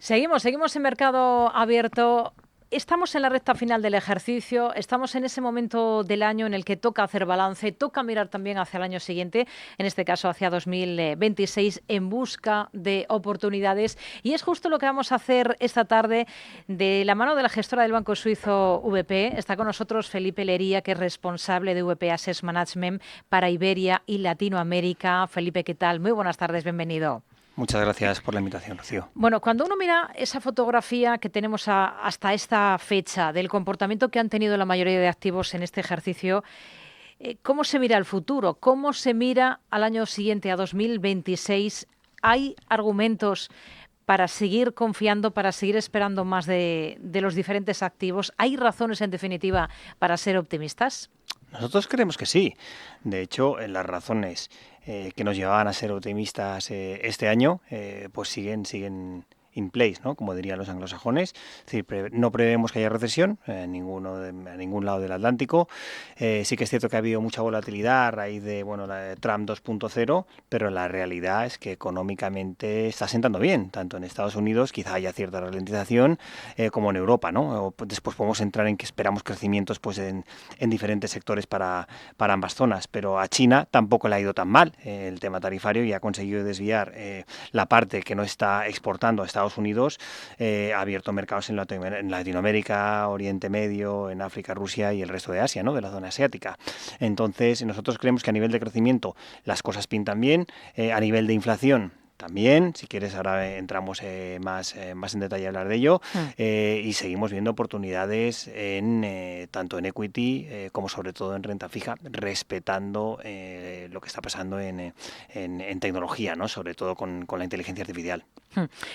Seguimos en mercado abierto. Estamos en la recta final del ejercicio, estamos en ese momento del año en el que toca hacer balance, toca mirar también hacia el año siguiente, en este caso hacia 2026, en busca de oportunidades. Y es justo lo que vamos a hacer esta tarde de la mano de la gestora del banco suizo VP. Está con nosotros Felipe Lería, que es responsable de VP Asset Management para Iberia y Latinoamérica. Felipe, ¿qué tal? Muy buenas tardes, bienvenido. Muchas gracias por la invitación, Rocío. Bueno, cuando uno mira esa fotografía que tenemos hasta esta fecha del comportamiento que han tenido la mayoría de activos en este ejercicio, ¿cómo se mira el futuro? ¿Cómo se mira al año siguiente, a 2026? ¿Hay argumentos para seguir confiando, para seguir esperando más de los diferentes activos? ¿Hay razones, en definitiva, para ser optimistas? Nosotros creemos que sí. De hecho, las razones que nos llevaban a ser optimistas este año, pues siguen in place, ¿no? Como dirían los anglosajones. Es decir, no prevemos que haya recesión a ningún lado del Atlántico. Sí que es cierto que ha habido mucha volatilidad a raíz de la de Trump 2.0, pero la realidad es que económicamente está sentando bien, tanto en Estados Unidos, quizá haya cierta ralentización, como en Europa, ¿no? Después podemos entrar en que esperamos crecimientos pues en diferentes sectores para ambas zonas, pero a China tampoco le ha ido tan mal el tema tarifario y ha conseguido desviar la parte que no está exportando a Estados Unidos, ha abierto mercados en Latinoamérica, Oriente Medio, en África, Rusia y el resto de Asia, ¿no? De la zona asiática. Entonces, nosotros creemos que a nivel de crecimiento las cosas pintan bien, a nivel de inflación también. Si quieres, ahora entramos más en detalle a hablar de ello, y seguimos viendo oportunidades tanto en equity como sobre todo en renta fija, respetando lo que está pasando en tecnología, ¿no? Sobre todo con la inteligencia artificial.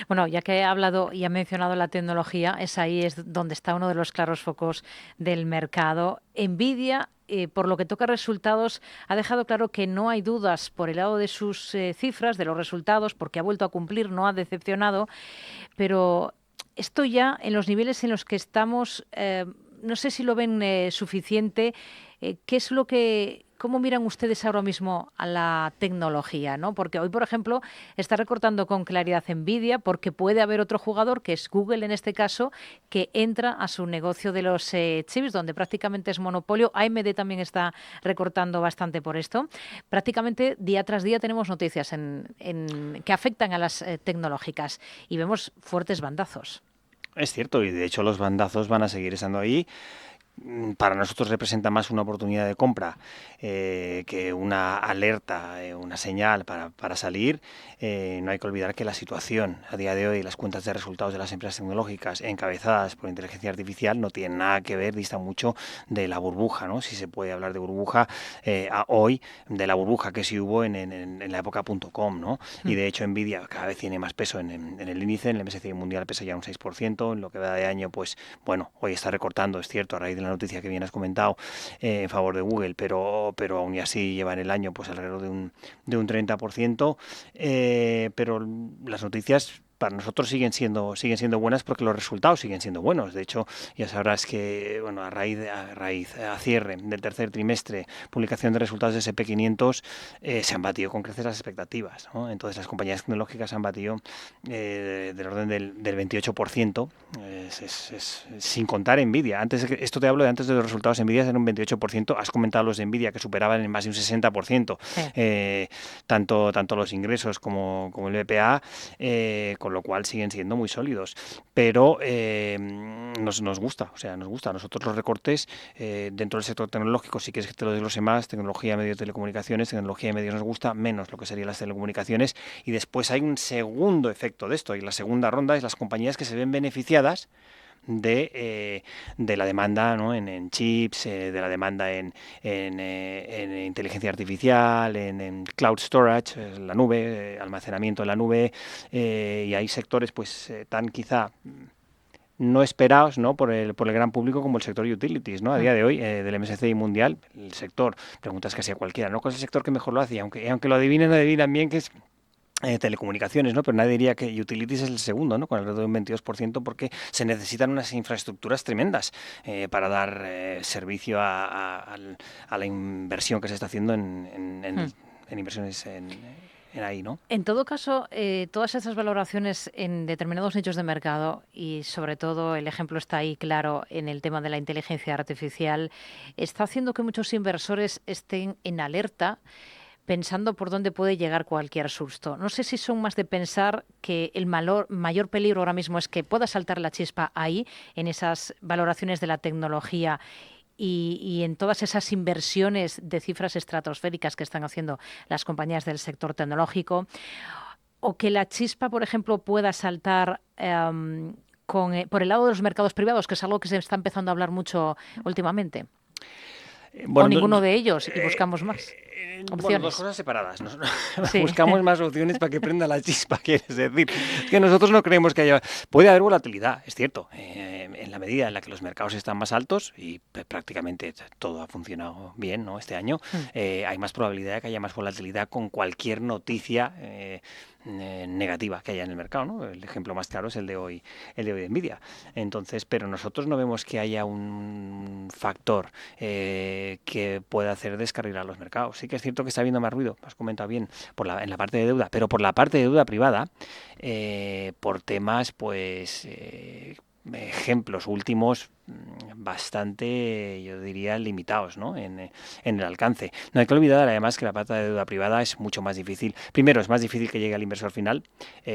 Bueno, ya que he hablado y ha mencionado la tecnología, es donde está uno de los claros focos del mercado. Nvidia, por lo que toca resultados, ha dejado claro que no hay dudas por el lado de sus cifras, de los resultados, porque ha vuelto a cumplir, no ha decepcionado, pero esto ya en los niveles en los que estamos, no sé si lo ven suficiente. ¿Qué es lo que, cómo miran ustedes ahora mismo a la tecnología, ¿no? Porque hoy, por ejemplo, está recortando con claridad Nvidia, porque puede haber otro jugador, que es Google en este caso, que entra a su negocio de los chips, donde prácticamente es monopolio. AMD también está recortando bastante por esto. Prácticamente día tras día tenemos noticias que afectan a las tecnológicas y vemos fuertes bandazos. Es cierto, y de hecho los bandazos van a seguir estando ahí. Para nosotros representa más una oportunidad de compra que una alerta, una señal para salir. No hay que olvidar que la situación a día de hoy, las cuentas de resultados de las empresas tecnológicas encabezadas por inteligencia artificial no tienen nada que ver, dista mucho de la burbuja, ¿no? Si se puede hablar de burbuja hoy, de la burbuja que sí hubo en la época .com, ¿no? Y de hecho Nvidia cada vez tiene más peso en el índice, en el MSCI mundial pesa ya un 6%, en lo que va de año, pues bueno, hoy está recortando, es cierto, a raíz de la noticia que bien has comentado, en favor de Google, pero aún y así lleva en el año pues alrededor de un 30%, pero las noticias para nosotros siguen siendo buenas porque los resultados siguen siendo buenos. De hecho, ya sabrás que a cierre del tercer trimestre, publicación de resultados de S&P 500, se han batido con creces las expectativas, ¿no? Entonces las compañías tecnológicas han batido del orden del 28%, sin contar Nvidia. Esto te hablo de antes de los resultados de Nvidia, eran un 28%. Has comentado los de Nvidia que superaban en más de un 60%, tanto los ingresos como el BPA, con lo cual siguen siendo muy sólidos. Pero nos gusta, nos gusta. A nosotros los recortes dentro del sector tecnológico, si quieres que te lo desglose más, tecnología, medios de telecomunicaciones, tecnología y medios nos gusta, menos lo que serían las telecomunicaciones. Y después hay un segundo efecto de esto, y la segunda ronda es las compañías que se ven beneficiadas de la demanda, ¿no? en chips, de la demanda en inteligencia artificial, en cloud storage, la nube, almacenamiento en la nube, y hay sectores pues tan quizá no esperados, ¿no? por el gran público, como el sector utilities, ¿no? A día de hoy, del MSCI mundial, el sector, preguntas casi a cualquiera, ¿no? ¿Cuál es el sector que mejor lo hace? Y aunque lo adivinan bien que es telecomunicaciones, ¿no? Pero nadie diría que utilities es el segundo, ¿no? Con alrededor de un 22%, porque se necesitan unas infraestructuras tremendas para dar servicio a la inversión que se está haciendo en inversiones ahí, ¿no? En todo caso, todas esas valoraciones en determinados nichos de mercado y sobre todo el ejemplo está ahí claro en el tema de la inteligencia artificial, está haciendo que muchos inversores estén en alerta pensando por dónde puede llegar cualquier susto. No sé si son más de pensar que el mayor peligro ahora mismo es que pueda saltar la chispa ahí, en esas valoraciones de la tecnología y en todas esas inversiones de cifras estratosféricas que están haciendo las compañías del sector tecnológico, o que la chispa, por ejemplo, pueda saltar por el lado de los mercados privados, que es algo que se está empezando a hablar mucho últimamente. O Bueno, ninguno de ellos y buscamos más bueno, dos opciones. cosas separadas. Sí, Buscamos más opciones para que prenda la chispa, quieres decir. Es que nosotros no creemos que haya... Puede haber volatilidad, es cierto. En la medida en la que los mercados están más altos y prácticamente todo ha funcionado bien, ¿no? Este año, hay más probabilidad de que haya más volatilidad con cualquier noticia negativa que haya en el mercado, ¿no? El ejemplo más claro es el de hoy de Nvidia. Entonces, pero nosotros no vemos que haya un factor que pueda hacer descarrilar los mercados. Sí que es cierto que está habiendo más ruido, has comentado bien, en la parte de deuda, pero por la parte de deuda privada, por temas, pues, ejemplos últimos bastante, yo diría, limitados, ¿no? En el alcance. No hay que olvidar, además, que la parte de deuda privada es mucho más difícil. Primero, es más difícil que llegue al inversor final.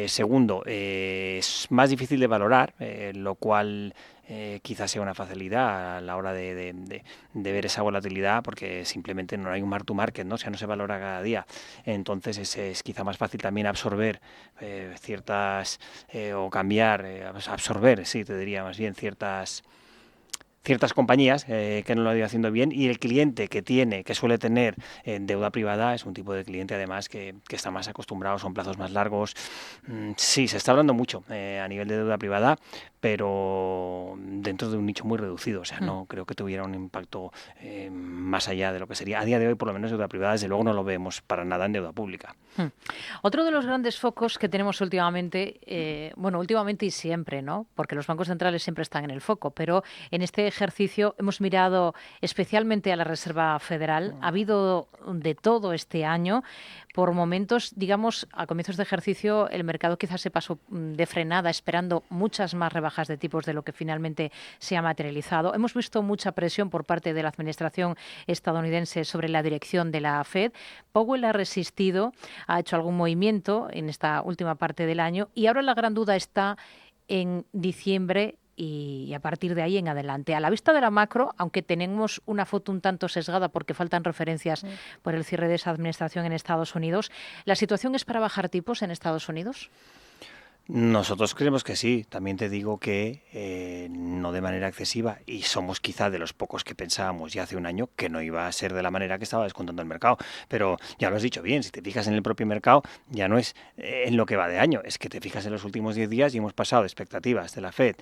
Segundo, es más difícil de valorar, lo cual quizás sea una facilidad a la hora de ver esa volatilidad, porque simplemente no hay un mark to market, ¿no? O sea, no se valora cada día. Entonces es quizá más fácil también absorber ciertas o cambiar, absorber, sí, te diría más bien ciertas compañías que no lo han ido haciendo bien, y el cliente que suele tener deuda privada es un tipo de cliente además que está más acostumbrado, son plazos más largos. Sí, se está hablando mucho a nivel de deuda privada, pero dentro de un nicho muy reducido, o sea, no creo que tuviera un impacto más allá de lo que sería. A día de hoy, por lo menos, deuda privada, desde luego no lo vemos para nada en deuda pública. Otro de los grandes focos que tenemos últimamente, bueno, últimamente y siempre, ¿no? Porque los bancos centrales siempre están en el foco, pero en este ejercicio hemos mirado especialmente a la Reserva Federal. Ha habido de todo este año. Por momentos, digamos, a comienzos de ejercicio, el mercado quizás se pasó de frenada esperando muchas más rebajas de tipos de lo que finalmente se ha materializado. Hemos visto mucha presión por parte de la administración estadounidense sobre la dirección de la Fed. Powell ha resistido, ha hecho algún movimiento en esta última parte del año y ahora la gran duda está en diciembre y a partir de ahí en adelante. A la vista de la macro, aunque tenemos una foto un tanto sesgada porque faltan referencias por el cierre de esa administración en Estados Unidos, ¿la situación es para bajar tipos en Estados Unidos? Nosotros creemos que sí. También te digo que no de manera excesiva, y somos quizá de los pocos que pensábamos ya hace un año que no iba a ser de la manera que estaba descontando el mercado. Pero ya lo has dicho bien, si te fijas en el propio mercado, ya no es en lo que va de año, es que te fijas en los últimos 10 días y hemos pasado de expectativas de la Fed,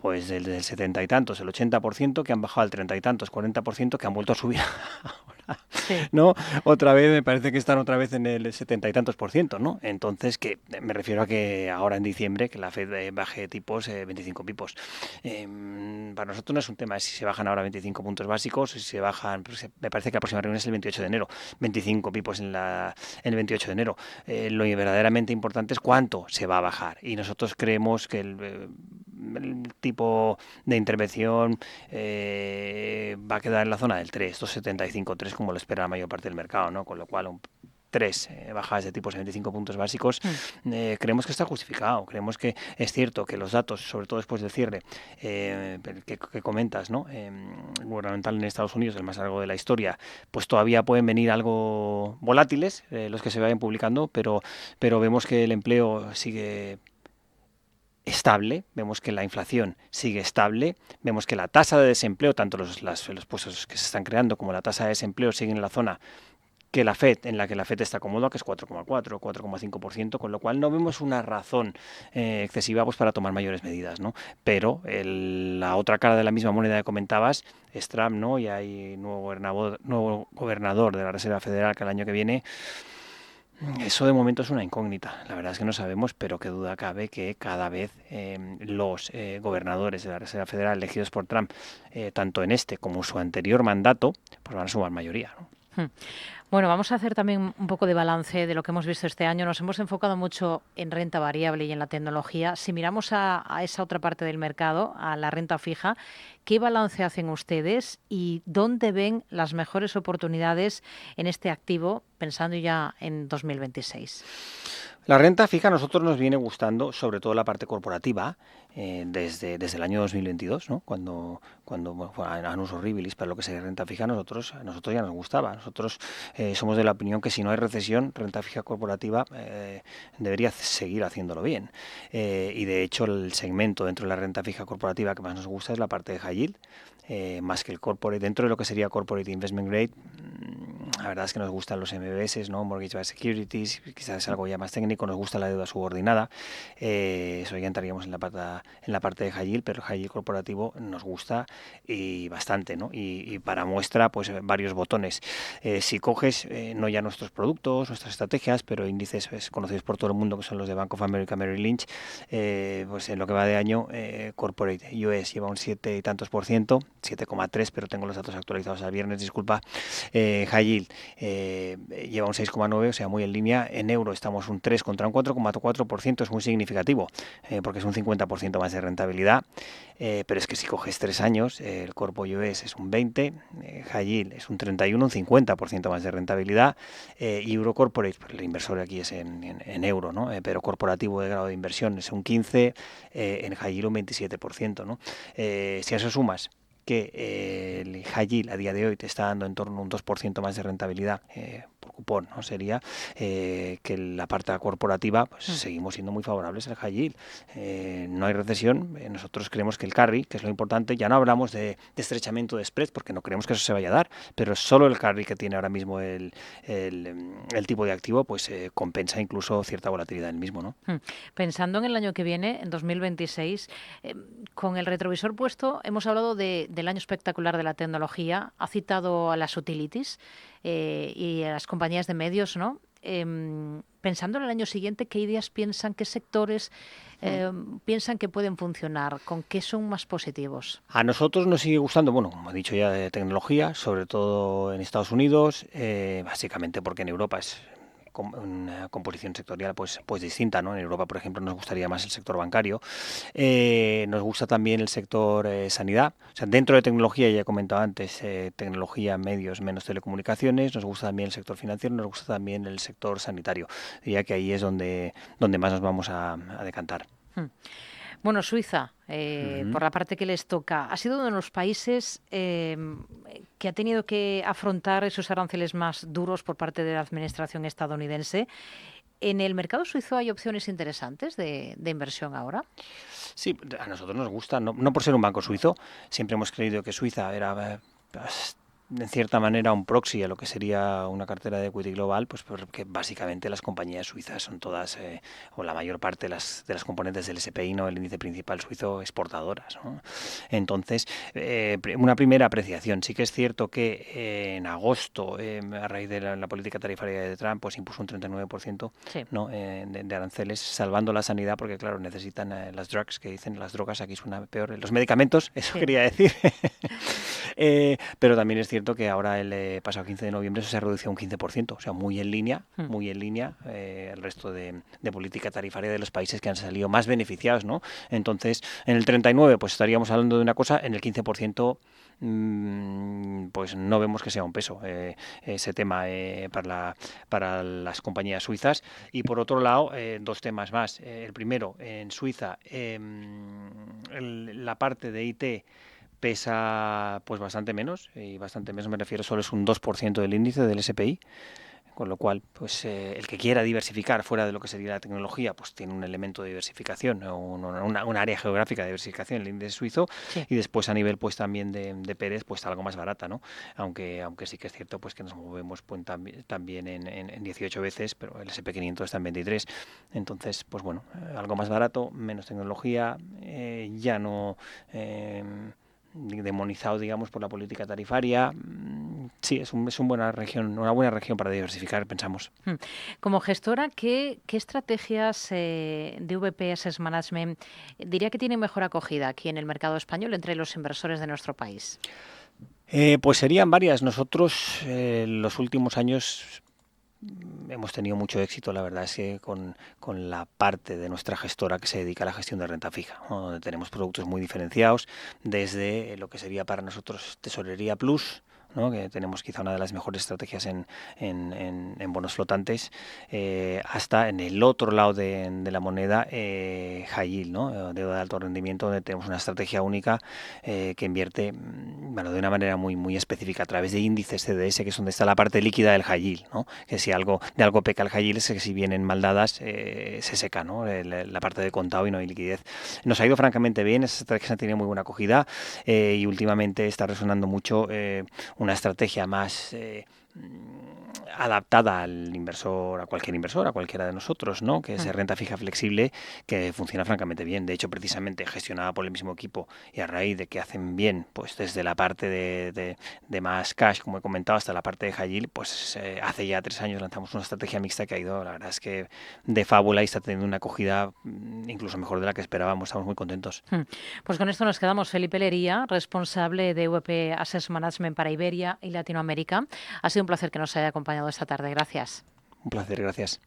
pues del 70 y tantos, el 80%, que han bajado al 30 y tantos, 40%, que han vuelto a subir ahora, Sí. ¿no? Otra vez, me parece que están otra vez en el 70 y tantos por ciento, ¿no? Entonces, que me refiero a que ahora en diciembre, que la Fed baje tipos 25 pipos. Para nosotros no es un tema si se bajan ahora 25 puntos básicos, si se bajan, me parece que la próxima reunión es el 28 de enero, 25 pipos en el 28 de enero. Lo verdaderamente importante es cuánto se va a bajar, y nosotros creemos que el tipo de intervención va a quedar en la zona del 3, 2,75, 3, como lo espera la mayor parte del mercado, ¿no? Con lo cual, tres bajadas de tipos en 25 puntos básicos, creemos que está justificado. Creemos que es cierto que los datos, sobre todo después del cierre que comentas, ¿no? Gubernamental en Estados Unidos, el más largo de la historia, pues todavía pueden venir algo volátiles, los que se vayan publicando, pero vemos que el empleo sigue estable, vemos que la inflación sigue estable, vemos que la tasa de desempleo, tanto los puestos que se están creando como la tasa de desempleo, siguen en la zona que en la que la Fed está cómoda, que es 4,4, 4,5%, con lo cual no vemos una razón excesiva pues para tomar mayores medidas, ¿no? Pero la otra cara de la misma moneda que comentabas es Trump, ¿no? Y hay nuevo gobernador de la Reserva Federal que el año que viene. Eso de momento es una incógnita, la verdad es que no sabemos, pero qué duda cabe que cada vez los gobernadores de la Reserva Federal elegidos por Trump, tanto en este como su anterior mandato, pues van a sumar mayoría, ¿no? Hmm. Bueno, vamos a hacer también un poco de balance de lo que hemos visto este año. Nos hemos enfocado mucho en renta variable y en la tecnología. Si miramos a esa otra parte del mercado, a la renta fija, ¿qué balance hacen ustedes y dónde ven las mejores oportunidades en este activo, pensando ya en 2026? La renta fija a nosotros nos viene gustando, sobre todo la parte corporativa, desde el año 2022, ¿no? Cuando bueno, fue Anus Horribilis, para lo que sería renta fija, a nosotros ya nos gustaba. Nosotros somos de la opinión que si no hay recesión, renta fija corporativa debería seguir haciéndolo bien. Y de hecho el segmento dentro de la renta fija corporativa que más nos gusta es la parte de high yield, más que el corporate. Dentro de lo que sería corporate investment grade, la verdad es que nos gustan los MBS, ¿no? Mortgage Backed Securities, quizás es algo ya más técnico, nos gusta la deuda subordinada, eso ya entraríamos en la parte de high yield, pero el high yield corporativo nos gusta y bastante, ¿no? Y para muestra, pues varios botones. Si coges, no ya nuestros productos, nuestras estrategias, pero índices conocidos por todo el mundo, que son los de Bank of America, Merrill Lynch, pues en lo que va de año, Corporate US lleva un 7 y tantos por ciento, 7,3, pero tengo los datos actualizados al viernes, disculpa. High yield lleva un 6,9, o sea, muy en línea. En euro estamos un 3 contra un 4,4%, es muy significativo, porque es un 50% más de rentabilidad. Pero es que si coges 3 años, el Corpo US es un 20, High Yield es un 31, un 50% más de rentabilidad, y Euro Corporate, pues el inversor aquí es en euro, ¿no? Pero corporativo de grado de inversión es un 15, en High Yield un 27%, ¿no? Si a eso sumas que el high yield a día de hoy te está dando en torno a un 2% más de rentabilidad por cupón, ¿no? Sería que la parte corporativa, pues seguimos siendo muy favorables al high yield. No hay recesión, nosotros creemos que el carry, que es lo importante, ya no hablamos de estrechamiento de spread, porque no creemos que eso se vaya a dar, pero solo el carry que tiene ahora mismo el tipo de activo, pues compensa incluso cierta volatilidad en el mismo, ¿no? Pensando en el año que viene, en 2026, con el retrovisor puesto, hemos hablado del año espectacular de la tecnología, ha citado a las utilities y a las compañías de medios, ¿no? Pensando en el año siguiente, ¿qué ideas piensan, qué sectores piensan que pueden funcionar, con qué son más positivos? A nosotros nos sigue gustando, bueno, como he dicho ya, de tecnología, sobre todo en Estados Unidos, básicamente porque en Europa es una composición sectorial pues distinta, ¿no? En Europa, por ejemplo, nos gustaría más el sector bancario. Nos gusta también el sector sanidad. O sea, dentro de tecnología, ya he comentado antes, tecnología, medios, menos telecomunicaciones. Nos gusta también el sector financiero, nos gusta también el sector sanitario. Diría que ahí es donde más nos vamos a decantar. Bueno, Suiza, Ujú. por la parte que les toca, ha sido uno de los países que ha tenido que afrontar esos aranceles más duros por parte de la administración estadounidense. ¿En el mercado suizo hay opciones interesantes de inversión ahora? Sí, a nosotros nos gusta, no por ser un banco suizo, siempre hemos creído que Suiza era en cierta manera un proxy a lo que sería una cartera de equity global, pues porque básicamente las compañías suizas son todas, o la mayor parte de las componentes del SPI, ¿no? El índice principal suizo, exportadoras, ¿no? Entonces, una primera apreciación. Sí que es cierto que en agosto, a raíz de la política tarifaria de Trump, pues impuso un 39%, Sí. ¿no? De aranceles, salvando la sanidad, porque claro, necesitan las drugs, que dicen las drogas, aquí suena peor, los medicamentos, eso Sí. quería decir. Pero también es cierto que ahora el pasado 15 de noviembre eso se ha reducido un 15%, o sea, Mm. muy en línea el resto de política tarifaria de los países que han salido más beneficiados, ¿no? Entonces, en el 39 pues estaríamos hablando de una cosa, en el 15% pues no vemos que sea un peso ese tema para las compañías suizas. Y por otro lado, dos temas más. El primero, en Suiza, la parte de IT pesa pues bastante menos, y bastante menos me refiero, solo es un 2% del índice del SPI, con lo cual pues el que quiera diversificar fuera de lo que sería la tecnología pues tiene un elemento de diversificación, una área geográfica de diversificación, el índice suizo, Sí. y después a nivel pues también de Pérez pues algo más barata, ¿no? Aunque sí que es cierto pues que nos movemos pues, también en 18 veces, pero el SP500 está en 23, entonces pues bueno, algo más barato, menos tecnología, ya no demonizado, digamos, por la política tarifaria, sí, es buena región, una buena región para diversificar, pensamos. Como gestora, ¿qué estrategias de VP Asset Management diría que tienen mejor acogida aquí en el mercado español entre los inversores de nuestro país? Pues serían varias. Nosotros los últimos años hemos tenido mucho éxito, la verdad es que con la parte de nuestra gestora que se dedica a la gestión de renta fija, ¿no? Donde tenemos productos muy diferenciados, desde lo que sería para nosotros Tesorería Plus, ¿no? Que tenemos quizá una de las mejores estrategias en bonos flotantes, hasta en el otro lado de la moneda, high yield, ¿no? Deuda de alto rendimiento, donde tenemos una estrategia única que invierte bueno, de una manera muy específica a través de índices CDS, que es donde está la parte líquida del high yield, ¿no? Que si de algo peca el high yield es que si vienen mal dadas se seca, ¿no? La parte de contado y no hay liquidez. Nos ha ido francamente bien, esa estrategia tiene muy buena acogida y últimamente está resonando mucho una estrategia más adaptada al inversor, a cualquiera de nosotros, ¿no? Que es renta fija flexible, que funciona francamente bien. De hecho, precisamente gestionada por el mismo equipo y a raíz de que hacen bien, pues desde la parte de más cash, como he comentado, hasta la parte de high yield, pues hace ya 3 años lanzamos una estrategia mixta que ha ido, la verdad es que de fábula y está teniendo una acogida incluso mejor de la que esperábamos. Estamos muy contentos. Pues con esto nos quedamos. Felipe Lería, responsable de VP Asset Management para Iberia y Latinoamérica. Ha sido un placer que nos haya acompañado esta tarde. Gracias. Un placer, gracias.